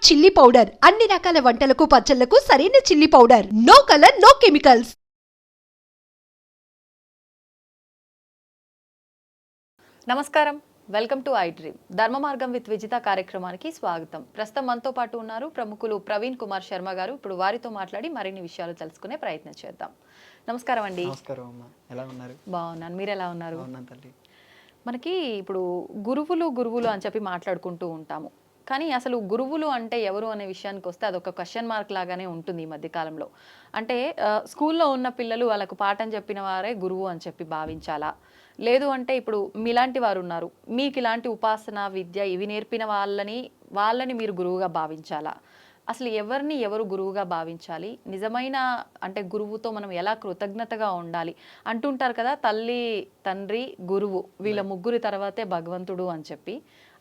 Chilli powder అన్ని రకాల వంటలకు పచ్చళ్లకు సరైన chilli powder. No colour, no chemicals. నమస్కారం, వెల్కమ్ టు ఐ డ్రీమ్. ధర్మ మార్గం విత్ విజిత కార్యక్రమానికి స్వాగతం. ప్రస్తుతం మనతో పాటు ఉన్నారు ప్రముఖులు ప్రవీణ్ కుమార్ శర్మ గారు. ఇప్పుడు వారితో మాట్లాడి మరిన్ని విషయాలు తెలుసుకునే ప్రయత్నం చేద్దాం. నమస్కారం అండి. నమస్కారం అమ్మా, ఎలా ఉన్నారు? బాగున్నాను, మీరు ఎలా ఉన్నారు? బాగున్నాను తల్లి. మనకి ఇప్పుడు గురువులు అని చెప్పి మాట్లాడుకుంటూ ఉంటాము, కానీ అసలు గురువులు అంటే ఎవరు అనే విషయానికి వస్తే అదొక క్వశ్చన్ మార్క్ లాగానే ఉంటుంది ఈ మధ్యకాలంలో. అంటే స్కూల్లో ఉన్న పిల్లలు వాళ్ళకు పాఠం చెప్పిన వారే గురువు అని చెప్పి భావించాలా, లేదు అంటే ఇప్పుడు మీలాంటి వారు ఉన్నారు, మీకు ఇలాంటి ఉపాసన విద్య ఇవి నేర్పిన వాళ్ళని మీరు గురువుగా భావించాలా? అసలు ఎవరు గురువుగా భావించాలి? నిజమైన అంటే గురువుతో మనం ఎలా కృతజ్ఞతగా ఉండాలి అంటుంటారు కదా, తల్లి తండ్రి గురువు వీళ్ళ ముగ్గురి తర్వాతే భగవంతుడు అని చెప్పి.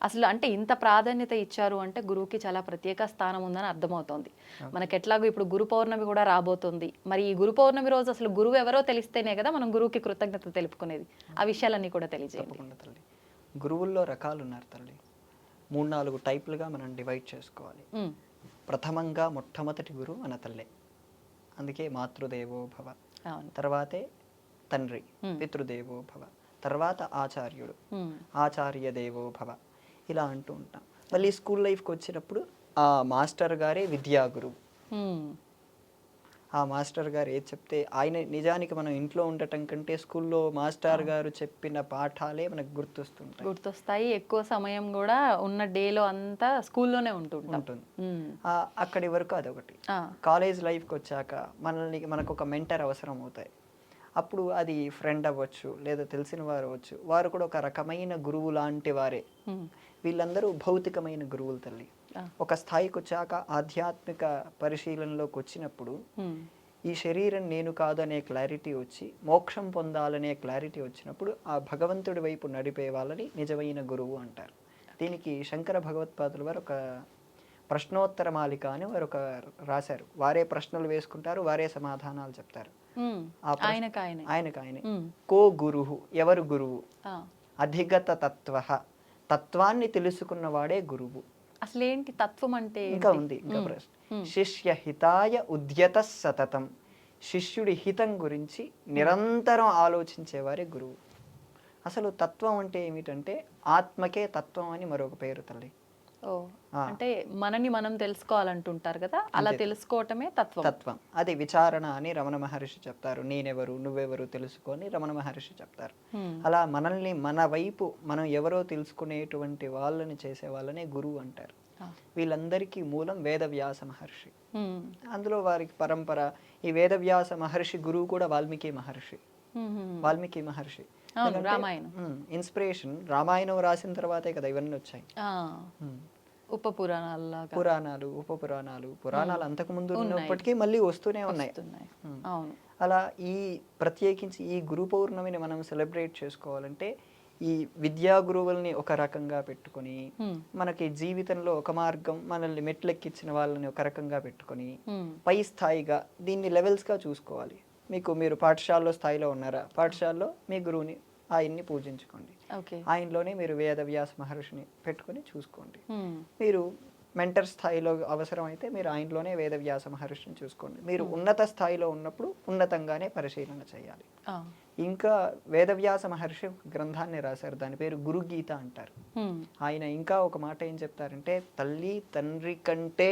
అసలు అంటే ఇంత ప్రాధాన్యత ఇచ్చారు అంటే గురువుకి చాలా ప్రత్యేక స్థానం ఉందని అర్థమవుతోంది. మనకి ఎట్లాగో ఇప్పుడు గురు పౌర్ణమి కూడా రాబోతుంది. మరి ఈ గురు పౌర్ణమి రోజు అసలు గురువు ఎవరో తెలిస్తేనే కదా మనం గురువుకి కృతజ్ఞత తెలుపుకునేది. ఆ విషయాలన్నీ కూడా తెలియజేయండి. తల్లి, గురువుల్లో రకాలు ఉన్నారు తల్లి. 3-4 టైపులుగా మనం డివైడ్ చేసుకోవాలి. ప్రథమంగా మొట్టమొదటి గురువు మన తల్లే, అందుకే మాతృదేవో భవ. తర్వాతే తండ్రి, పితృదేవో భవ. తర్వాత ఆచార్యుడు, ఆచార్య దేవో భవ. ఇలా అంటూ ఉంటాం. మళ్ళీ స్కూల్ లైఫ్కి వచ్చినప్పుడు ఆ మాస్టర్ గారే విద్యా గురువు. ఆ మాస్టర్ గారు ఏది చెప్తే ఆయన, నిజానికి మనం ఇంట్లో ఉండటం కంటే స్కూల్లో మాస్టర్ గారు చెప్పిన పాఠాలే మనకు గుర్తొస్తాయి. ఎక్కువ సమయం కూడా ఉన్న డేలో అంతా స్కూల్లోనే ఉంటుంది. అక్కడి వరకు అదొకటి. కాలేజ్ లైఫ్కి వచ్చాక మనకు ఒక మెంటర్ అవసరం అవుతాయి. అప్పుడు అది ఫ్రెండ్ అవ్వచ్చు, లేదా తెలిసిన వారు అవ్వచ్చు. వారు కూడా ఒక రకమైన గురువు లాంటి వారే. వీళ్ళందరూ భౌతికమైన గురువులు తల్లి. ఒక స్థాయికి వచ్చాక ఆధ్యాత్మిక పరిశీలనలోకి వచ్చినప్పుడు ఈ శరీరం నేను కాదు అనే క్లారిటీ వచ్చి మోక్షం పొందాలనే క్లారిటీ వచ్చినప్పుడు ఆ భగవంతుడి వైపు నడిపే వాళ్ళని నిజమైన గురువు అంటారు. దీనికి శంకర భగవత్పాదుల వారు ఒక ప్రశ్నోత్తర మాలిక అని వారు ఒక రాశారు. వారే ప్రశ్నలు వేసుకుంటారు, వారే సమాధానాలు చెప్తారు. ఆయనకాయనే కో గురువు, ఎవరు గురువు? అధిగత తత్వ, తత్వాన్ని తెలుసుకున్నవాడే గురువు. అసలు ఏంటి తత్వం అంటే? ఇంకా ఉంది, ఇంకా ప్రశ్న. శిష్య హితాయ ఉద్యత సతతం, శిష్యుడి హితం గురించి నిరంతరం ఆలోచించేవారే గురువు. అసలు తత్వం అంటే ఏమిటంటే ఆత్మకే తత్వం అని మరొక పేరు తల్లి. అంటే మనని మనం తెలుసుకోవాలంటుంటారు కదా, అలా తెలుసుకోవటమే తత్వం. అది విచారణ అని రమణ మహర్షి చెప్తారు. నేనెవరు నువ్వెవరు తెలుసుకొని రమణ మహర్షి చెప్తారు. అలా మనల్ని మన వైపు మనం ఎవరో తెలుసుకునేటువంటి వాళ్ళని చేసే వాళ్ళనే గురువు అంటారు. వీళ్ళందరికీ మూలం వేదవ్యాస మహర్షి. అందులో వారికి పరంపర ఈ వేదవ్యాస మహర్షి గురువు కూడా వాల్మీకి మహర్షి. ఇన్స్పిరేషన్ రామాయణం రాసిన తర్వాతే కదా ఇవన్నీ వచ్చాయి. పురాణాలు అంతకు ముందు ఉన్నప్పటికీ మళ్ళీ వస్తూనే ఉన్నాయి. అలా ఈ ప్రత్యేకించి ఈ గురు పౌర్ణమిని మనం సెలబ్రేట్ చేసుకోవాలంటే ఈ విద్యా గురువుల్ని ఒక రకంగా పెట్టుకొని, మనకి జీవితంలో ఒక మార్గం మనల్ని మెట్లెక్కించిన వాళ్ళని ఒక రకంగా పెట్టుకొని పై స్థాయిగా దీన్ని లెవెల్స్ గా చూసుకోవాలి. మీరు పాఠశాలలో స్థాయిలో ఉన్నారా, పాఠశాలలో మీ గురువుని ఆయన్ని పూజించుకోండి. ఆయనలోనే మీరు వేదవ్యాస మహర్షిని పెట్టుకొని చూసుకోండి. మీరు మెంటర్ స్థాయిలో అవసరం అయితే మీరు ఆయనలోనే వేదవ్యాస మహర్షిని చూసుకోండి. మీరు ఉన్నత స్థాయిలో ఉన్నప్పుడు ఉన్నతంగానే పరిశీలన చేయాలి. ఇంకా వేదవ్యాస మహర్షి గ్రంథాన్ని రాశారు, దాని పేరు గురుగీత అంటారు. ఆయన ఇంకా ఒక మాట ఏం చెప్తారంటే, తల్లి తండ్రి కంటే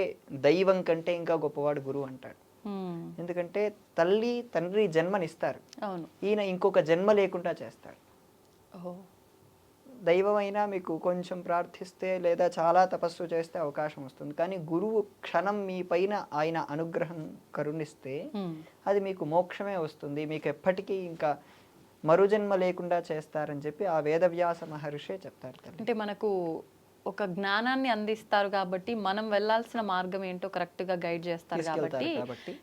దైవం కంటే ఇంకా గొప్పవాడు గురువు అంటాడు. ఎందుకంటే తల్లి తండ్రి జన్మనిస్తారు, ఈయన ఇంకొక జన్మ లేకుండా చేస్తాడు. దైవమైనా మీకు కొంచెం ప్రార్థిస్తే లేదా చాలా తపస్సు చేస్తే అవకాశం వస్తుంది, కానీ గురువు క్షణం మీ పైన ఆయన అనుగ్రహం కరుణిస్తే అది మీకు మోక్షమే వస్తుంది, మీకు ఎప్పటికీ ఇంకా మరుజన్మ లేకుండా చేస్తారని చెప్పి ఆ వేదవ్యాస మహర్షే చెప్తారు. అంటే మనకు ఒక జ్ఞానాన్ని అందిస్తారు కాబట్టి మనం వెళ్ళాల్సిన మార్గం ఏంటో కరెక్ట్ గా గైడ్ చేస్తారు కాబట్టి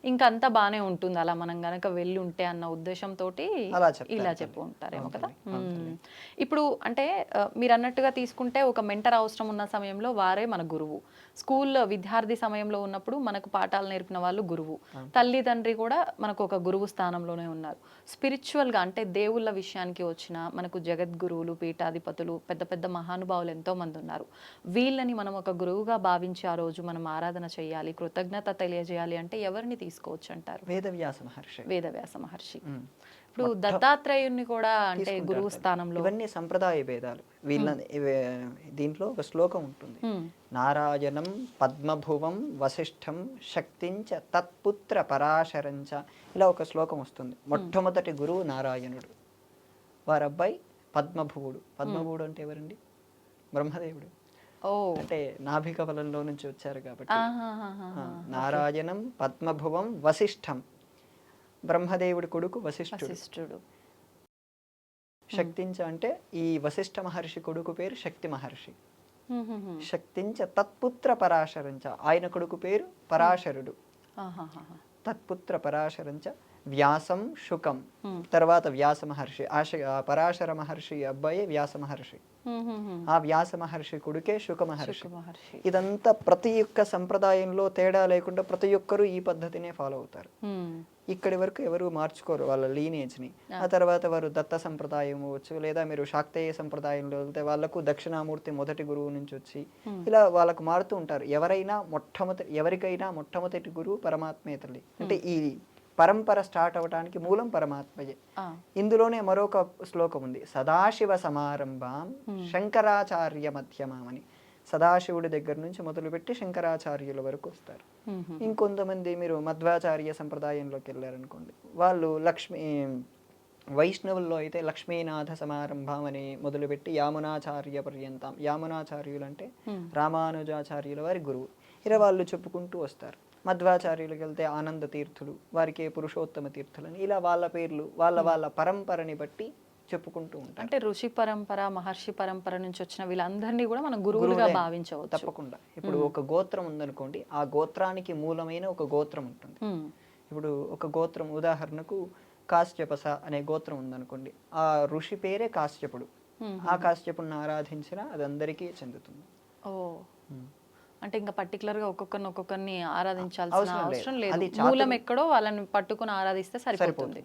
ఇంకా అంతా బానే ఉంటుంది. అలా మనం గనక వెళ్ళి ఉంటే అన్న ఉద్దేశంతో ఇలా చెప్పు ఉంటారేమో కదా. ఇప్పుడు అంటే మీరు అన్నట్టుగా తీసుకుంటే ఒక మెంటర్ అవసరం ఉన్న సమయంలో వారే మన గురువు. స్కూల్ విద్యార్థి సమయంలో ఉన్నప్పుడు మనకు పాఠాలు నేర్పిన వాళ్ళు గురువు, తల్లిదండ్రి కూడా మనకు ఒక గురువు స్థానంలోనే ఉన్నారు. స్పిరిచువల్గా అంటే దేవుళ్ళ విషయానికి వచ్చిన మనకు జగద్గురువులు, పీఠాధిపతులు, పెద్ద పెద్ద మహానుభావులు ఎంతో మంది ఉన్నారు. వీళ్ళని మనం ఒక గురువుగా భావించి ఆ రోజు మనం ఆరాధన చేయాలి, కృతజ్ఞత తెలియజేయాలి అంటే ఎవరిని తీసుకోవచ్చు అంటారు? వేదవ్యాస మహర్షి. వేదవ్యాస మహర్షి. ఇప్పుడు దత్తాత్రేయుని కూడా అంటే గురువు స్థానంలో. ఇవన్నీ సంప్రదాయ భేదాలు. వీళ్ళ దీంట్లో ఒక శ్లోకం ఉంటుంది, నారాయణం పద్మభువం వశిష్ఠం శక్తించ తత్పుత్ర పరాశరంచ. ఇలా ఒక శ్లోకం వస్తుంది. మొట్టమొదటి గురువు నారాయణుడు, వారి అబ్బాయి పద్మభువుడు. పద్మభువుడు అంటే ఎవరండి? బ్రహ్మదేవుడు. అంటే నాభికవలంలో నుంచి వచ్చారు కాబట్టి. నారాయణం పద్మభువం వశిష్ఠం, బ్రహ్మదేవుడి కొడుకు వశిష్ఠుడు. శక్తించ అంటే ఈ వశిష్ఠ మహర్షి కొడుకు పేరు శక్తి మహర్షి. శక్తించ తత్పుత్ర పరాశరంచ, ఆయన కొడుకు పేరు పరాశరుడు. తత్పుత్ర పరాశరంచ వ్యాసం శుకం, తర్వాత వ్యాస మహర్షి. పరాశర మహర్షి అబ్బాయి వ్యాస మహర్షి. ఆ వ్యాస మహర్షి కొడుకే శుక మహర్షి. ఇదంతా ప్రతి ఒక్క సంప్రదాయంలో తేడా లేకుండా ప్రతి ఒక్కరూ ఈ పద్ధతినే ఫాలో అవుతారు. ఇక్కడి వరకు ఎవరు మార్చుకోరు వాళ్ళ లీనేజ్ ని. ఆ తర్వాత వారు దత్త సంప్రదాయం అవ్వచ్చు, లేదా మీరు శాక్తేయ సంప్రదాయంలో వెళ్తే వాళ్ళకు దక్షిణామూర్తి మొదటి గురువు నుంచి వచ్చి ఇలా వాళ్ళకు మారుతూ ఉంటారు. ఎవరికైనా మొట్టమొదటి గురువు పరమాత్మే తల్లి. అంటే ఈ పరంపర స్టార్ట్ అవడానికి మూలం పరమాత్మయే. ఇందులోనే మరొక శ్లోకం ఉంది, సదాశివ సమారంభం శంకరాచార్య మధ్యమామని. సదాశివుడి దగ్గర నుంచి మొదలుపెట్టి శంకరాచార్యుల వరకు వస్తారు. ఇంకొంతమంది మీరు మధ్వాచార్య సంప్రదాయంలోకి వెళ్ళారనుకోండి, వాళ్ళు వైష్ణవుల్లో అయితే లక్ష్మీనాథ సమారంభం అని మొదలుపెట్టి యామునాచార్య పర్యంతం. యామునాచార్యులు అంటే రామానుజాచార్యుల వారి గురువు. ఇలా వాళ్ళు చెప్పుకుంటూ వస్తారు. మధ్వాచార్యులకు వెళ్తే ఆనంద తీర్థులు, వారికి పురుషోత్తమ తీర్థులు అని ఇలా వాళ్ళ పేర్లు వాళ్ళ పరంపరని బట్టి చెప్పుకుంటూ ఉంటారు. అంటే ఋషి పరంపర, మహర్షి పరంపర నుంచి వచ్చిన వీళ్ళందరినీ కూడా మనం గురువులుగా భావించవచ్చు. తప్పకుండా. ఇప్పుడు ఒక గోత్రం ఉందనుకోండి, ఆ గోత్రానికి మూలమైన ఒక గోత్రం ఉంటుంది. ఇప్పుడు ఒక గోత్రం ఉదాహరణకు కాశ్యపస అనే గోత్రం ఉందనుకోండి, ఆ ఋషి పేరే కాశ్యపుడు. ఆ కాశ్యపుడిని ఆరాధించినా అది అందరికీ చెందుతుంది. అంటే ఇంకా పర్టికులర్ గా ఒక్కొక్కరిని ఆరాధించాల్సిన అవసరం లేదు. మూలం ఎక్కడో వాళ్ళని పట్టుకుని ఆరాధిస్తే సరిపోతుంది.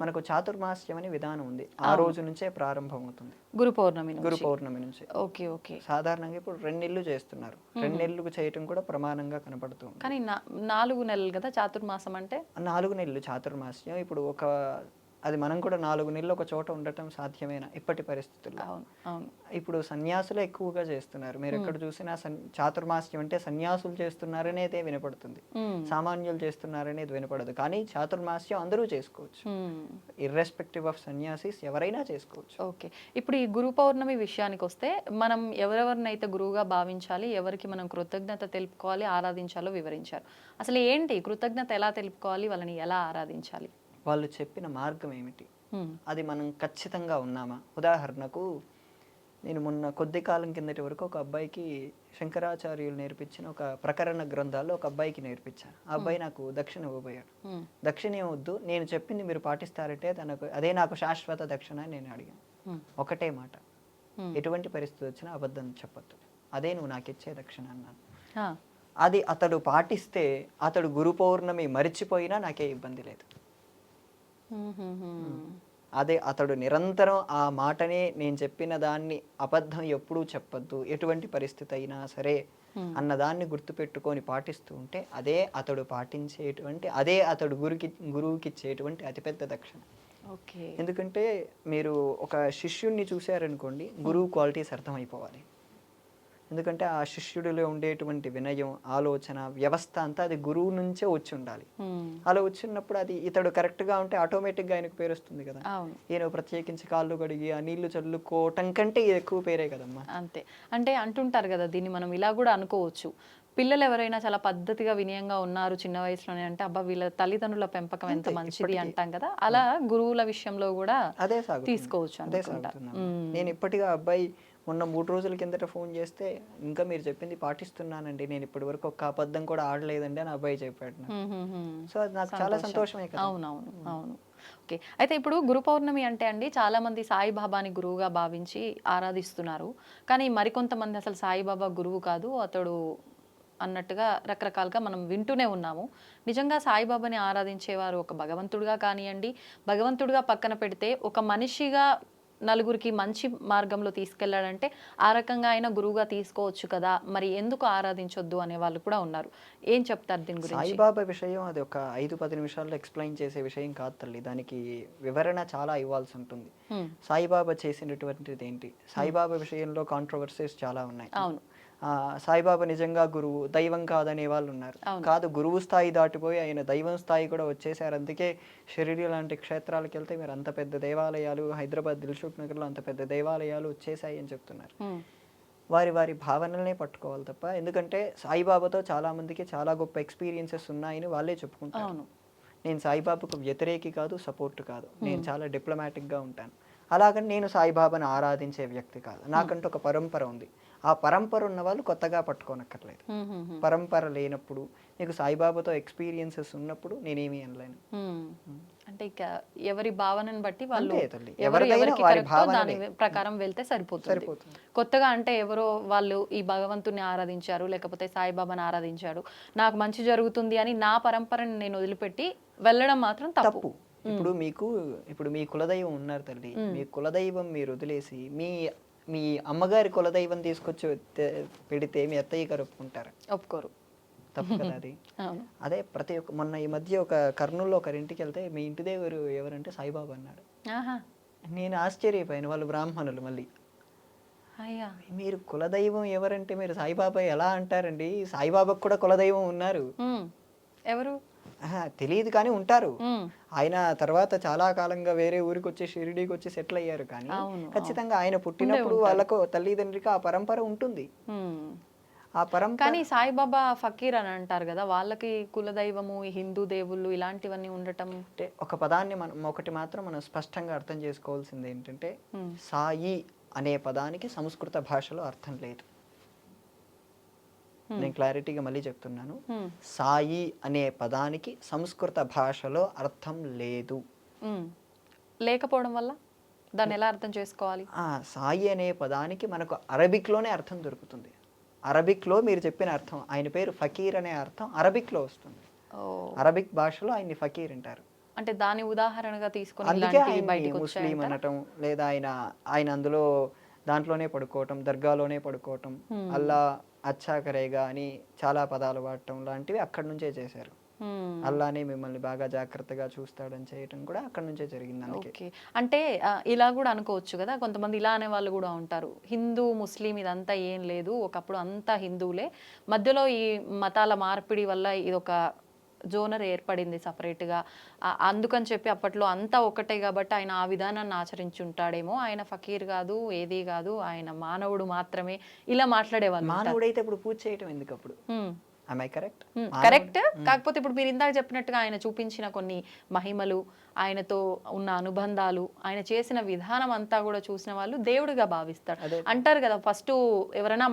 మనకు చాతుర్మాస్యం అనే విధానం ఉంది, ఆ రోజు నుంచే ప్రారంభం అవుతుంది. గురు పౌర్ణమి నుంచి. Okay okay. సాధారణంగా ఇప్పుడు 2 నెలలు చేస్తున్నారు. 2 నెలలు చేయటం కూడా ప్రమాణంగా కనపడుతుంది. కానీ 4 నెలలు కదా చాతుర్మాసం అంటే? 4 నెలలు చాతుర్మాస్యం. ఇప్పుడు అది మనం కూడా 4 నెలలు ఒక చోట ఉండటం సాధ్యమేనా ఇప్పటి పరిస్థితుల్లో? ఇప్పుడు సన్యాసులు ఎక్కువగా చేస్తున్నారు. మీరు ఎక్కడ చూసినా చాతుర్మాస్యం అంటే సన్యాసులు చేస్తున్నారనేదే వినపడుతుంది, సామాన్యులు చేస్తున్నారనేది వినపడదు. కానీ చాతుర్మాస్యం అందరూ చేసుకోవచ్చు, ఇర్రెస్పెక్టివ్ ఆఫ్ సన్యాసిస్ ఎవరైనా చేసుకోవచ్చు. ఓకే. ఇప్పుడు ఈ గురు పౌర్ణమి విషయానికి వస్తే మనం ఎవరెవరినైతే గురువుగా భావించాలి, ఎవరికి మనం కృతజ్ఞత తెలుపుకోవాలి, ఆరాధించాలో వివరించారు. అసలు ఏంటి కృతజ్ఞత, ఎలా తెలుపుకోవాలి, వాళ్ళని ఎలా ఆరాధించాలి, వాళ్ళు చెప్పిన మార్గం ఏమిటి, అది మనం ఖచ్చితంగా ఉన్నామా? ఉదాహరణకు నేను మొన్న కొద్ది కాలం కిందటి వరకు ఒక అబ్బాయికి శంకరాచార్యులు నేర్పించిన ఒక ప్రకరణ గ్రంథాల్లో ఒక అబ్బాయికి నేర్పించాను. ఆ అబ్బాయి నాకు దక్షిణ ఇవ్వబోయాడు. దక్షిణ ఏమొద్దు, నేను చెప్పింది మీరు పాటిస్తారంటే అదే నాకు శాశ్వత దక్షిణ అని నేను అడిగాను. ఒకటే మాట, ఎటువంటి పరిస్థితి వచ్చినా అబద్ధం చెప్పొద్దు, అదే నువ్వు నాకు ఇచ్చే దక్షిణ అన్నాను. అది అతడు పాటిస్తే అతడు గురు పౌర్ణమి మరిచిపోయినా నాకే ఇబ్బంది లేదు. అదే అతడు నిరంతరం ఆ మాటనే, నేను చెప్పిన దాన్ని అబద్ధం ఎప్పుడూ చెప్పొద్దు ఎటువంటి పరిస్థితి అయినా సరే అన్నదాన్ని గుర్తుపెట్టుకొని పాటిస్తూ ఉంటే అదే అతడు పాటించేటువంటి, అదే అతడు గురువుకి ఇచ్చేటువంటి అతిపెద్ద దక్షిణ. ఎందుకంటే మీరు ఒక శిష్యుణ్ణి చూశారనుకోండి, గురువు క్వాలిటీస్ అర్థమైపోవాలి. ఎందుకంటే ఆ శిష్యుడిలో ఉండేటువంటి వినయం, ఆలోచన, వ్యవస్థ అంతా అది గురువు నుంచే వచ్చి ఉండాలి. అలా వచ్చినప్పుడు అది ఇతడు కరెక్ట్ గా ఉంటే ఆటోమేటిక్ గా ఆయనకు పేరు వస్తుంది కదా. ఈయన ప్రత్యేకించి కాళ్ళు కడిగి ఆ నీళ్లు చల్లుకోవటం కంటే ఎక్కువ పేరే కదమ్మా. అంతే. అంటే అంటుంటారు కదా, దీన్ని మనం ఇలా కూడా అనుకోవచ్చు, పిల్లలు ఎవరైనా చాలా పద్ధతిగా వినయంగా ఉన్నారు చిన్న వయసులోనే అంటే అబ్బా వీళ్ళ తల్లిదండ్రుల పెంపకం ఎంత మంచిది అంటాం కదా, అలా గురువుల విషయంలో కూడా అదే తీసుకోవచ్చు అనుకుంటా. నేను ఇప్పటిగా అబ్బాయి మొన్న 3 రోజుల కిందట ఫోన్ చేస్తే, ఇంకా మీరు చెప్పింది పాటిస్తున్నానండి, నేను ఇప్పటి వరకు ఒక్క అబద్ధం కూడా ఆడలేదండి అని అబ్బాయి చెప్పాడు. సో అది నాకు చాలా సంతోషమే కదా. అవును. ఓకే. అయితే ఇప్పుడు గురు పౌర్ణమి అంటే అండి, చాలా మంది సాయిబాబాని గురువుగా భావించి ఆరాధిస్తున్నారు. కానీ మరికొంతమంది అసలు సాయిబాబా గురువు కాదు, అతడు అన్నట్టుగా రకరకాలుగా మనం వింటూనే ఉన్నాము. నిజంగా సాయిబాబాని ఆరాధించేవారు ఒక భగవంతుడిగా కానివ్వండి, భగవంతుడిగా పక్కన పెడితే ఒక మనిషిగా నలుగురికి మంచి మార్గంలో తీసుకెళ్లాడంటే ఆ రకంగా అయినా గురువుగా తీసుకోవచ్చు కదా, మరి ఎందుకు ఆరాధించొద్దు అనే వాళ్ళు కూడా ఉన్నారు. ఏం చెప్తారు దీని గురించి? సాయిబాబా విషయం అది ఒక 5-10 నిమిషాల్లో ఎక్స్ప్లెయిన్ చేసే విషయం కాదు తల్లి. దానికి వివరణ చాలా ఇవ్వాల్సి ఉంటుంది. సాయిబాబా చేసినటువంటిది ఏంటి, సాయిబాబా విషయంలో కాంట్రవర్సీస్ చాలా ఉన్నాయి. అవును. సాయిబాబా నిజంగా గురువు, దైవం కాదనే వాళ్ళు ఉన్నారు. కాదు, గురువు స్థాయి దాటిపోయి ఆయన దైవం స్థాయి కూడా వచ్చేసారు. అందుకే షిరిడి లాంటి క్షేత్రాలకు వెళ్తే మీరు అంత పెద్ద దేవాలయాలు, హైదరాబాద్ దిల్సుఖ్ నగర్లో అంత పెద్ద దేవాలయాలు వచ్చేసాయి అని చెప్తున్నారు. వారి వారి భావనలనే పట్టుకోవాలి తప్ప, ఎందుకంటే సాయిబాబాతో చాలా మందికి చాలా గొప్ప ఎక్స్పీరియన్సెస్ ఉన్నాయని వాళ్ళే చెప్పుకుంటారు. నేను సాయిబాబాకు వ్యతిరేకి కాదు, సపోర్ట్ కాదు, నేను చాలా డిప్లొమాటిక్గా ఉంటాను. అలాగని నేను సాయిబాబాను ఆరాధించే వ్యక్తి కాదు. నాకంటూ ఒక పరంపర ఉంది. ఆ పరంపర ఉన్న వాళ్ళు కొత్తగా పట్టుకోనక్కర్లేదు. పరంపర లేనప్పుడు, నీకు సాయిబాబాతో ఎక్స్పీరియన్సెస్ ఉన్నప్పుడు నేనేమి అనలేను. అంటే ఇక ఎవరి భావనను బట్టి వాళ్ళు దాని ప్రకారం వెళ్తే సరిపోతుంది. కొత్తగా అంటే ఎవరో వాళ్ళు ఈ భగవంతుని ఆరాధించారు, లేకపోతే సాయిబాబాని ఆరాధించాడు, నాకు మంచి జరుగుతుంది అని నా పరంపరని నేను వదిలిపెట్టి వెళ్ళడం మాత్రం తప్పు. ఇప్పుడు మీ కులదైవం ఉన్నారు తల్లి, మీ కులదైవం మీరు వదిలేసి మీ అమ్మగారి కులదైవం తీసుకొచ్చి పెడితే మీ అత్తయ్య గారు ఒప్పుకోరు. తప్పు కదా అది. అదే ప్రతి ఒక్క మొన్న ఈ మధ్య ఒక కర్నూలులో ఒకరింటికి వెళ్తే మీ ఇంటి దేవుడు ఎవరంటే సాయిబాబా అన్నాడు. నేను ఆశ్చర్యపోయాను. వాళ్ళు బ్రాహ్మణులు. మళ్ళీ మీరు కులదైవం ఎవరంటే మీరు సాయిబాబా ఎలా అంటారండి? సాయిబాబాకు కూడా కులదైవం ఉన్నారు. ఎవరు తెలియదు కానీ ఉంటారు. ఆయన తర్వాత చాలా కాలంగా వేరే ఊరికి వచ్చి షిరిడీకి వచ్చి సెటిల్ అయ్యారు. కానీ ఖచ్చితంగా ఆయన పుట్టినప్పుడు వాళ్ళకు తల్లిదండ్రికి ఆ పరంపర ఉంటుంది. ఆ పరంపర. కానీ సాయిబాబా ఫకీర్ అని అంటారు కదా, వాళ్ళకి కులదైవము, హిందూ దేవుళ్ళు ఇలాంటివన్నీ ఉండటం అంటే ఒక పదాన్ని ఒకటి మాత్రం మనం స్పష్టంగా అర్థం చేసుకోవాల్సింది ఏంటంటే, సాయి అనే పదానికి సంస్కృత భాషలో అర్థం లేదు. నేను క్లారిటీగా మళ్ళీ చెప్తున్నాను. సాయి అనే పదానికి సంస్కృత భాషలో అర్థం లేదు. లేకపోవడం వల్ల దాన్ని ఎలా అర్థం చేసుకోవాలి? సాయి అనే పదానికి మనకు అరబిక్లోనే అర్థం దొరుకుతుంది. అరబిక్లో మీరు చెప్పిన అర్థం, ఆయన పేరు ఫకీర్ అనే అర్థం అరబిక్లో వస్తుంది. అరబిక్ భాషలో ఆయన్ని ఫకీర్ అంటారు. అంటే దాని ఉదాహరణగా తీసుకొని అందుకే ముస్లిం అనటం, లేదా ఆయన అందులో దాంట్లోనే పడుకోవటం, దర్గాలోనే పడుకోవటం, అల్లా అచ్చా కరేగా అని చాలా పదాలు వాడటం లాంటివి అక్కడి నుంచే చేశారు. అల్లానే మిమ్మల్ని బాగా జాగ్రత్తగా చూస్తాడని చేయటం కూడా అక్కడి నుంచే జరిగింది. అందుకే అంటే ఇలా కూడా అనుకోవచ్చు కదా, కొంతమంది ఇలా అనే వాళ్ళు కూడా ఉంటారు, హిందూ ముస్లిం ఇదంతా ఏం లేదు, ఒకప్పుడు అంతా హిందువులే, మధ్యలో ఈ మతాల మార్పిడి వల్ల ఇది ఒక జోనర్ ఏర్పడింది సపరేట్గా, అందుకని చెప్పి అప్పట్లో అంతా ఒకటే కాబట్టి ఆయన ఆ విధానాన్ని ఆచరించి ఉంటాడేమో, ఆయన ఫకీర్ కాదు, ఏది కాదు, ఆయన మానవుడు మాత్రమే, ఇలా మాట్లాడేవాళ్ళు. మానవుడైతే ఇప్పుడు పూజ చేయటం ఎందుకు అప్పుడు? కరెక్ట్. కాకపోతే ఇప్పుడు మీరు ఇందాక చెప్పినట్టుగా ఆయన చూపించిన కొన్ని మహిమలు, ఆయనతో ఉన్న అనుబంధాలు, ఆయన చేసిన విధానం అంతా కూడా చూసిన వాళ్ళు దేవుడిగా భావిస్తారు. అంటారు కదా, ఫస్ట్ ఎవరైనా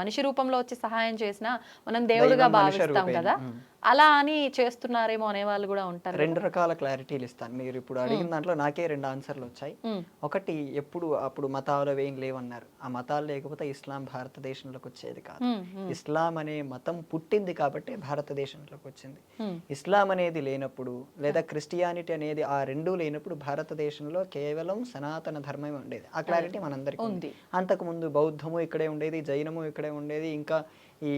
మనిషి రూపంలో వచ్చి సహాయం చేసినా మనం దేవుడిగా భావిస్తాం కదా, అలా అని చేస్తున్నారేమో అనే వాళ్ళు కూడా ఉంటారు. 2 రకాల క్లారిటీలు ఇస్తాను. మీరు ఇప్పుడు అడిగిన దాంట్లో నాకే 2 ఆన్సర్లు వచ్చాయి. ఒకటి, అప్పుడు మతాలు ఏం లేవన్నారు. ఆ మతాలు లేకపోతే ఇస్లాం భారతదేశంలోకి వచ్చేది కాదు. ఇస్లాం అనే మతం పుట్టింది కాబట్టి భారతదేశంలోకి వచ్చింది. ఇస్లాం అనేది లేనప్పుడు, లేదా క్రిస్టియానిటీ అనేది ఆ రెండూ లేనప్పుడు భారతదేశంలో కేవలం సనాతన ధర్మమే ఉండేది. ఆ క్లారిటీ మనందరికీ ఉంది. అంతకుముందు బౌద్ధము ఇక్కడే ఉండేది, జైనము ఇక్కడే ఉండేది, ఇంకా ఈ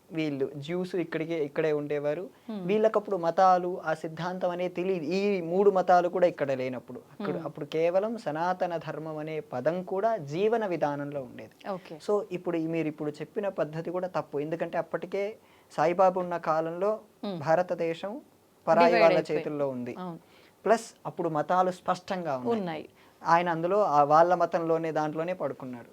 వీళ్ళు జ్యూస్ ఇక్కడే ఉండేవారు. వీళ్ళకప్పుడు మతాలు, ఆ సిద్ధాంతం అనేది తెలియదు. ఈ 3 మతాలు కూడా ఇక్కడ లేనప్పుడు అప్పుడు కేవలం సనాతన ధర్మం అనే పదం కూడా జీవన విధానంలో ఉండేది. సో మీరు ఇప్పుడు చెప్పిన పద్ధతి కూడా తప్పు. ఎందుకంటే అప్పటికే సాయిబాబా ఉన్న కాలంలో భారతదేశం పరాయి వాళ్ళ చేతుల్లో ఉంది. ప్లస్ అప్పుడు మతాలు స్పష్టంగా ఉన్నాయి. ఆయన అందులో వాళ్ళ మతంలోనే దాంట్లోనే పడుకున్నాడు.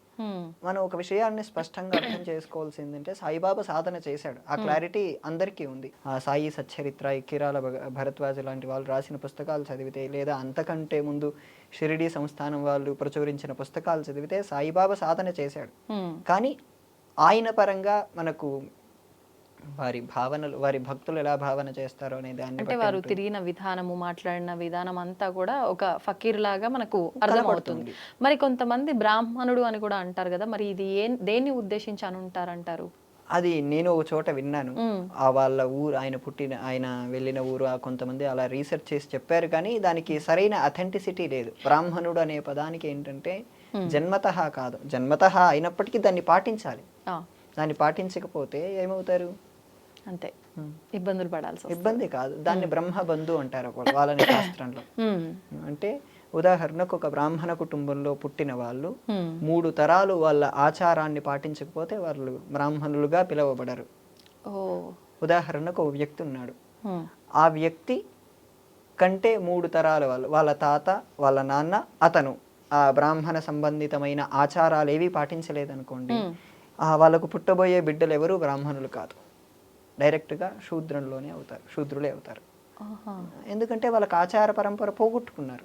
మనం ఒక విషయాన్ని స్పష్టంగా అర్థం చేసుకోవాల్సిందంటే, సాయిబాబా సాధన చేశాడు. ఆ క్లారిటీ అందరికీ ఉంది. సాయి సచ్చరిత్ర, కిరాల భరద్వాజ లాంటి వాళ్ళు రాసిన పుస్తకాలు చదివితే, లేదా అంతకంటే ముందు షిరిడీ సంస్థానం వాళ్ళు ప్రచురించిన పుస్తకాలు చదివితే సాయిబాబా సాధన చేశాడు. కానీ ఆయన పరంగా మనకు వారి భక్తులు ఎలా భావన చేస్తారో అనే దాన్ని అంటే వారు తిరిగిన విధానము, మాట్లాడిన విధానం అంతా కూడా ఒక ఫకీర్ లాగా మనకు అర్థమవుతుంది. మరి కొంతమంది బ్రాహ్మణుడు అని కూడా అంటారు కదా, మరి ఇది దేన్ని ఉద్దేశించి అని ఉంటారంటారు? అది నేను ఒక చోట విన్నాను. ఆ వాళ్ళ ఊరు, ఆయన వెళ్ళిన ఊరు, కొంతమంది అలా రీసెర్చ్ చేసి చెప్పారు, కానీ దానికి సరైన అథెంటిసిటీ లేదు. బ్రాహ్మణుడు అనే పదానికి ఏంటంటే జన్మతః కాదు, జన్మతః అయినప్పటికీ దాన్ని పాటించాలి. దాన్ని పాటించకపోతే ఏమవుతారు? అంతే, ఇబ్బందులు పడాల్సి వస్తుంది. ఇబ్బంది కాదు, దాన్ని బ్రహ్మబంధు అంటారు వాళ్ళని శాస్త్రంలో. అంటే ఉదాహరణకు ఒక బ్రాహ్మణ కుటుంబంలో పుట్టిన వాళ్ళు 3 తరాలు వాళ్ళ ఆచారాన్ని పాటించకపోతే వాళ్ళు బ్రాహ్మణులుగా పిలువబడరు. ఉదాహరణకు ఒక వ్యక్తి ఉన్నాడు, ఆ వ్యక్తి కంటే 3 తరాల వాళ్ళ తాత, వాళ్ళ నాన్న, అతను ఆ బ్రాహ్మణ సంబంధితమైన ఆచారాలు ఏవి పాటించలేదనుకోండి, వాళ్ళకు పుట్టబోయే బిడ్డలు ఎవరు బ్రాహ్మణులు కాదు, డైరెక్ట్గా శూద్రులే అవుతారు. ఎందుకంటే వాళ్ళకి ఆచార పరంపర పోగొట్టుకున్నారు.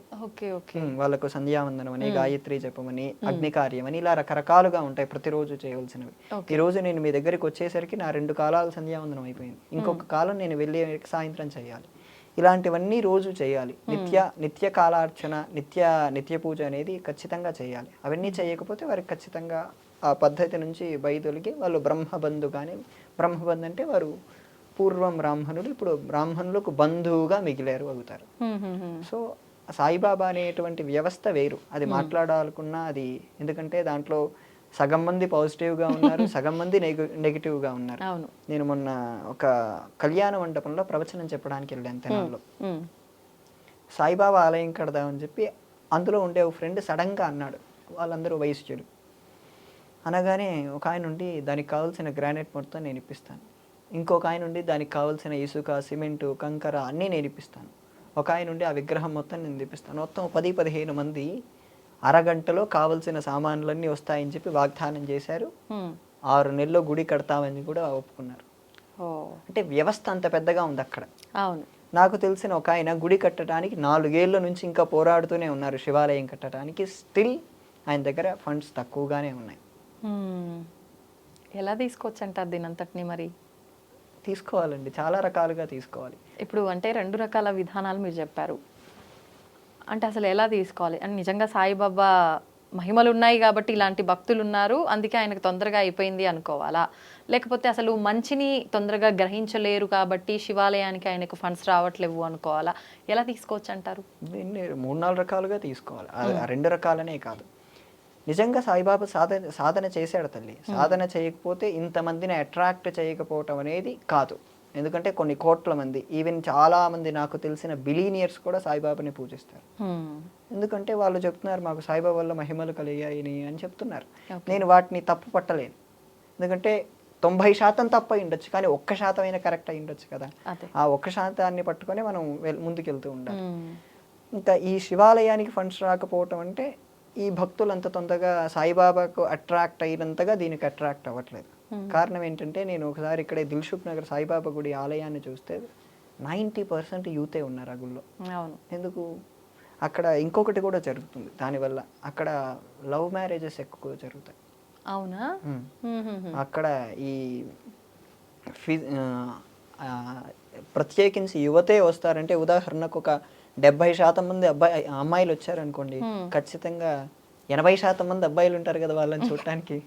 వాళ్ళకు సంధ్యావందనం అని, గాయత్రి జపమని, అగ్ని కార్యం అని, ఇలా రకరకాలుగా ఉంటాయి ప్రతిరోజు చేయవలసినవి. ఈ రోజు నేను మీ దగ్గరికి వచ్చేసరికి నా 2 కాలాలు సంధ్యావందనం అయిపోయింది, ఇంకొక కాలం నేను వెళ్ళి సాయంత్రం చేయాలి. ఇలాంటివన్నీ రోజు చేయాలి. నిత్య కాలార్చన, నిత్య పూజ అనేది ఖచ్చితంగా చేయాలి. అవన్నీ చేయకపోతే వారికి ఖచ్చితంగా ఆ పద్ధతి నుంచి బయదొలిగి వాళ్ళు బ్రహ్మబంధు. కానీ బ్రహ్మబంధు అంటే వారు పూర్వం బ్రాహ్మణులు, ఇప్పుడు బ్రాహ్మణులకు బంధువుగా మిగిలారు అవుతారు. సో సాయిబాబా అనేటువంటి వ్యవస్థ వేరు, అది మాట్లాడాలనుకున్నా అది, ఎందుకంటే దాంట్లో సగం మంది పాజిటివ్గా ఉన్నారు, సగం మంది నెగిటివ్గా ఉన్నారు. నేను మొన్న ఒక కళ్యాణ మండపంలో ప్రవచనం చెప్పడానికి వెళ్ళాను తెనాల్లో. సాయిబాబా ఆలయం కడదామని చెప్పి అందులో ఉండే ఒక ఫ్రెండ్ సడన్గా అన్నాడు, వాళ్ళందరూ వయస్సులు అనగానే ఒక ఆయన ఉండి దానికి కావాల్సిన గ్రానైట్ మొత్తం నేను ఇప్పిస్తాను, ఇంకొక ఆయన ఉండి దానికి కావాల్సిన ఇసుక, సిమెంటు, కంకర అన్నీ నేను ఇప్పిస్తాను, ఒక ఆయన ఉండి ఆ విగ్రహం మొత్తం నేను తెప్పిస్తాను. మొత్తం 10-15 మంది అరగంటలో కావలసిన సామాన్లన్నీ వస్తాయని చెప్పి వాగ్దానం చేశారు. 6 నెలల్లో గుడి కడతామని కూడా ఒప్పుకున్నారు. అంటే వ్యవస్థ అంత పెద్దగా ఉంది అక్కడ. అవును, నాకు తెలిసిన ఒక ఆయన గుడి కట్టడానికి 4 ఏళ్ల నుంచి ఇంకా పోరాడుతూనే ఉన్నారు శివాలయం కట్టడానికి. స్టిల్ ఆయన దగ్గర ఫండ్స్ తక్కువగానే ఉన్నాయి. ఎలా తీసుకోవచ్చంటారు దీని అంతటిని? మరి తీసుకోవాలండి, చాలా రకాలుగా తీసుకోవాలి. ఇప్పుడు అంటే 2 రకాల విధానాలు మీరు చెప్పారు, అంటే అసలు ఎలా తీసుకోవాలి? అని నిజంగా సాయిబాబా మహిమలు ఉన్నాయి కాబట్టి ఇలాంటి భక్తులు ఉన్నారు, అందుకే ఆయనకు తొందరగా అయిపోయింది అనుకోవాలా? లేకపోతే అసలు మంచిని తొందరగా గ్రహించలేరు కాబట్టి శివాలయానికి ఆయనకు ఫండ్స్ రావట్లేవు అనుకోవాలా? ఎలా తీసుకోవచ్చు అంటారు? దీన్ని 3-4 రకాలుగా తీసుకోవాలి, 2 రకాలనే కాదు. నిజంగా సాయిబాబా సాధన చేశాడు తల్లి. సాధన చేయకపోతే ఇంతమందిని అట్రాక్ట్ చేయకపోవటం అనేది కాదు. ఎందుకంటే కొన్ని కోట్ల మంది, ఈవెన్ చాలా మంది నాకు తెలిసిన బిలీనియర్స్ కూడా సాయిబాబాని పూజిస్తారు. ఎందుకంటే వాళ్ళు చెప్తున్నారు మాకు సాయిబాబా వల్ల మహిమలు కలిగాయని అని చెప్తున్నారు. నేను వాటిని తప్పు పట్టలేను, ఎందుకంటే 90% తప్పు అయి ఉండొచ్చు, కానీ 1% అయినా కరెక్ట్ అయి ఉండొచ్చు కదా. ఆ 1% పట్టుకొని మనం ముందుకెళ్తూ ఉండాలి. ఇంకా ఈ శివాలయానికి ఫండ్స్ రాకపోవటం అంటే ఈ భక్తులు అంత తొందరగా సాయిబాబాకు అట్రాక్ట్ అయినంతగా దీనికి అట్రాక్ట్ అవ్వట్లేదు. కారణం ఏంటంటే నేను ఒకసారి ఇక్కడే దిల్సుఖ్ నగర్ సాయిబాబా గుడి ఆలయాన్ని చూస్తే 90% యూతే ఉన్నారు ఆ గుళ్ళో. ఎందుకు? అక్కడ ఇంకొకటి కూడా జరుగుతుంది దానివల్ల, అక్కడ లవ్ మ్యారేజెస్ ఎక్కువ జరుగుతాయి. అవునా? అక్కడ ఈ ప్రత్యేకించి యువతే వస్తారంటే, ఉదాహరణకు ఒక 70% మంది అమ్మాయిలు వచ్చారనుకోండి, ఖచ్చితంగా 80% మంది అబ్బాయిలు ఉంటారు కదా వాళ్ళని చూడటానికి.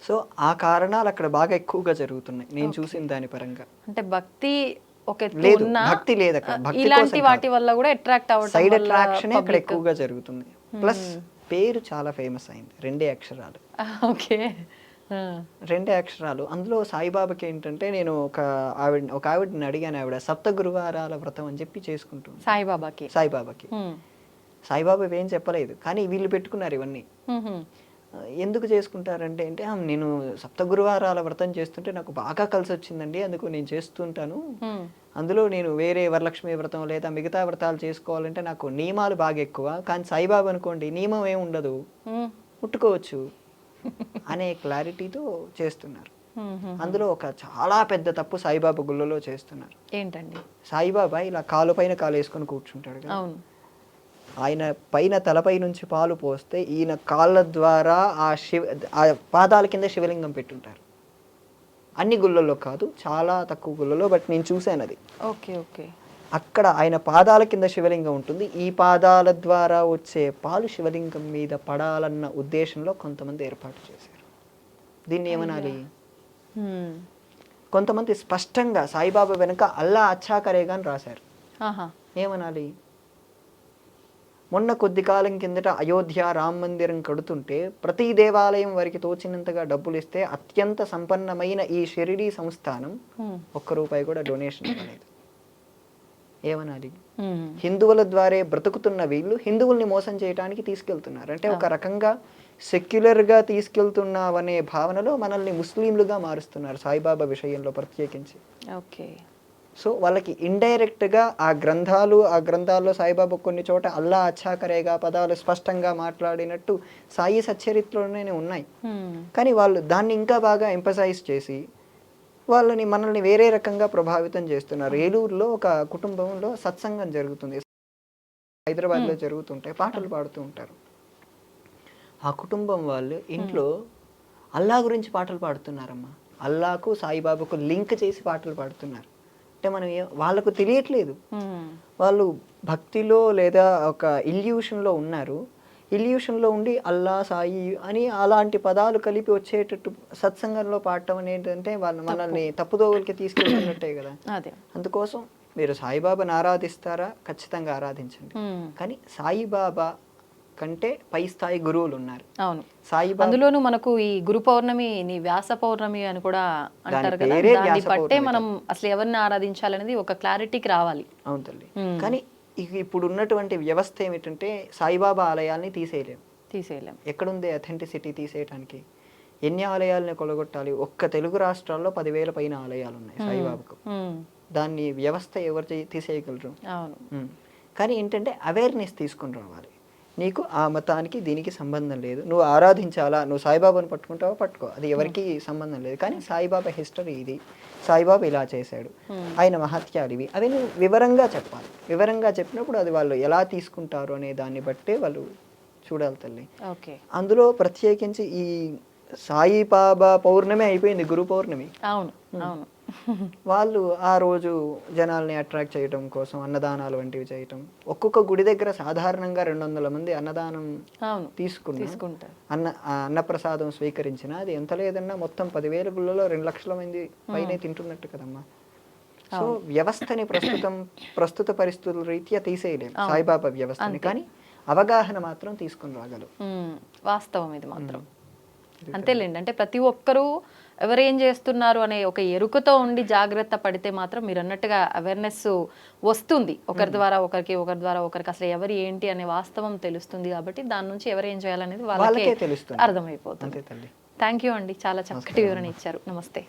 సో ఆ కారణాలు అక్కడ బాగా ఎక్కువగా జరుగుతున్నాయి నేను చూసిన దాని పరంగా. అంటే భక్తి లేదు, భక్తి లేదు అక్కడ. భక్తి ఇలాంటి వాటి వల్ల కూడా అట్రాక్ట్ అవ్వడం, సైడ్ అట్రాక్షన్ అక్కడ ఎక్కువగా జరుగుతుంది. ప్లస్ పేరు చాలా ఫేమస్ అయింది, 2 అక్షరాలు. ఓకే, 2 అక్షరాలు. అందులో సాయిబాబాకి ఏంటంటే, నేను ఒక ఆవిడని అడిగాను, ఆవిడ 7 గురువారాల వ్రతం అని చెప్పి చేసుకుంటుంది సాయిబాబాకి. సాయిబాబా ఏం చెప్పలేదు, కానీ వీళ్ళు పెట్టుకున్నారు ఇవన్నీ. ఎందుకు చేసుకుంటారంటే నేను 7 గురువారాల వ్రతం చేస్తుంటే నాకు బాగా కలిసి వచ్చిందండి, అందుకు నేను చేస్తుంటాను. అందులో నేను వేరే వరలక్ష్మి వ్రతం లేదా మిగతా వ్రతాలు చేసుకోవాలంటే నాకు నియమాలు బాగా ఎక్కువ, కానీ సాయిబాబా అనుకోండి నియమం ఏమి ఉండదు, ముట్టుకోవచ్చు అనే క్లారిటీతో చేస్తున్నారు. అందులో ఒక చాలా పెద్ద తప్పు సాయిబాబా గుళ్ళలో చేస్తున్నారు. ఏంటండి? సాయిబాబా ఇలా కాలు పైన కాలు వేసుకొని కూర్చుంటాడు కదా, ఆయన పైన తలపై నుంచి పాలు పోస్తే ఈయన కాళ్ళ ద్వారా ఆ పాదాల కింద శివలింగం పెట్టుంటారు. అన్ని గుళ్ళల్లో కాదు, చాలా తక్కువ గుళ్ళలో, బట్ నేను చూశాను అది. అక్కడ ఆయన పాదాల కింద శివలింగం ఉంటుంది. ఈ పాదాల ద్వారా వచ్చే పాలు శివలింగం మీద పడాలన్న ఉద్దేశంలో కొంతమంది ఏర్పాటు చేశారు. దీన్ని ఏమనాలి? కొంతమంది స్పష్టంగా సాయిబాబా వెనుక అల్లా అచ్చా కరేగా అని రాశారు. ఏమనాలి? మొన్న కొద్ది కాలం కిందట అయోధ్య రామ మందిరం కడుతుంటే ప్రతి దేవాలయం వారికి తోచినంతగా డబ్బులు ఇస్తే అత్యంత సంపన్నమైన ఈ షిరిడీ సంస్థానం ఒక్క రూపాయి కూడా డొనేషన్ ఇవ్వలేదు. ఏమనాలి? హిందువుల ద్వారే బ్రతుకుతున్న వీళ్ళు హిందువుల్ని మోసం చేయడానికి తీసుకెళ్తున్నారు. అంటే ఒక రకంగా సెక్యులర్గా తీసుకెళ్తున్నావనే భావనలో మనల్ని ముస్లింలుగా మారుస్తున్నారు సాయిబాబా విషయంలో ప్రత్యేకించి. ఓకే. సో వాళ్ళకి ఇండైరెక్ట్గా ఆ గ్రంథాల్లో సాయిబాబా కొన్ని చోట అల్లా అచ్చా కరేగా పదాలు స్పష్టంగా మాట్లాడినట్టు సాయి సచ్చరిత్రలోనే ఉన్నాయి. కానీ వాళ్ళు దాన్ని ఇంకా బాగా ఎంపసైజ్ చేసి మనల్ని వేరే రకంగా ప్రభావితం చేస్తున్నారు. ఏలూరులో ఒక కుటుంబంలో సత్సంగం జరుగుతుంది, హైదరాబాద్లో జరుగుతుంటాయి, పాటలు పాడుతూ ఉంటారు. ఆ కుటుంబం వాళ్ళు ఇంట్లో అల్లా గురించి పాటలు పాడుతున్నారమ్మా. అల్లాకు సాయిబాబాకు లింక్ చేసి పాటలు పాడుతున్నారు. అంటే మనం వాళ్ళకు తెలియట్లేదు, వాళ్ళు భక్తిలో లేదా ఒక ఇల్యూషన్లో ఉన్నారు. ఇల్యూషన్లో ఉండి అల్లా సాయి అని అలాంటి పదాలు కలిపి వచ్చేటట్టు సత్సంగంలో పాడటం అనేది మనల్ని తప్పుదోవలకి తీసుకెళ్తున్నట్టే కదా. అందుకోసం మీరు సాయిబాబాని ఆరాధిస్తారా? ఖచ్చితంగా ఆరాధించండి. కానీ సాయిబాబా కంటే పై స్థాయి గురువులు ఉన్నారు. అవును, సాయిబాబా అందులోనూ మనకు ఈ గురు పౌర్ణమి వ్యాస పౌర్ణమి అని కూడా అంటారు కదా. దాన్ని బట్టే మనం అసలు ఎవరిని ఆరాధించాలనేది ఒక క్లారిటీకి రావాలి. అవును తల్లి. కానీ ఇప్పుడు ఉన్నటువంటి వ్యవస్థ ఏమిటంటే సాయిబాబా ఆలయాల్ని తీసేయలేం. ఎక్కడుంది అథెంటిసిటీ తీసేయడానికి? ఎన్ని ఆలయాలని కొలగొట్టాలి? ఒక్క తెలుగు రాష్ట్రాల్లో 10,000 పైన ఆలయాలు ఉన్నాయి సాయిబాబాకు. దాన్ని వ్యవస్థ ఎవరు తీసేయగలరు? కానీ ఏంటంటే అవేర్నెస్ తీసుకుని రావాలి. నీకు ఆ మతానికి దీనికి సంబంధం లేదు, నువ్వు ఆరాధించాలా, నువ్వు సాయిబాబాను పట్టుకుంటావో పట్టుకో, అది ఎవరికి సంబంధం లేదు. కానీ సాయిబాబా హిస్టరీ ఇది, సాయిబాబా ఇలా చేశాడు, ఆయన మహత్యాలు ఇవి, అవి నువ్వు వివరంగా చెప్పాలి. వివరంగా చెప్పినప్పుడు అది వాళ్ళు ఎలా తీసుకుంటారు అనే దాన్ని బట్టే వాళ్ళు చూడాలి తల్లి. అందులో ప్రత్యేకించి ఈ సాయిబాబా పౌర్ణమి అయిపోయింది, గురు పౌర్ణమి. అవును అవును. వాళ్ళు ఆ రోజు జనాల్ని అట్రాక్ట్ చేయడం కోసం అన్నదానాలు వంటివి చేయటం. ఒక్కొక్క గుడి దగ్గర సాధారణంగా 200 మంది అన్నదానం తీసుకుంటారు. అన్నప్రసాదం స్వీకరించిన అది ఎంత లేదన్నా మొత్తం 10,000 గుళ్ళలో 2 లక్షల మంది పైనే తింటున్నట్టు కదమ్మా. సో వ్యవస్థని ప్రస్తుత పరిస్థితుల రీత్యా తీసేయలేము సాయిబాబా వ్యవస్థని, కానీ అవగాహన మాత్రం తీసుకుని రాగలరు. వాస్తవం ఇది మాత్రం. అంతేలేండి. అంటే ప్రతి ఒక్కరూ ఎవరేం చేస్తున్నారు అనే ఒక ఎరుకతో ఉండి జాగ్రత్త పడితే మాత్రం మీరు అన్నట్టుగా అవేర్నెస్ వస్తుంది. ఒకరి ద్వారా ఒకరికి అసలు ఎవరు ఏంటి అనే వాస్తవం తెలుస్తుంది. కాబట్టి దాని నుంచి ఎవరు ఏం చేయాలనేది వాళ్ళకే అర్థమైపోతుంది. థ్యాంక్ యూ అండి, చాలా చక్కటి వివరణ ఇచ్చారు. నమస్తే.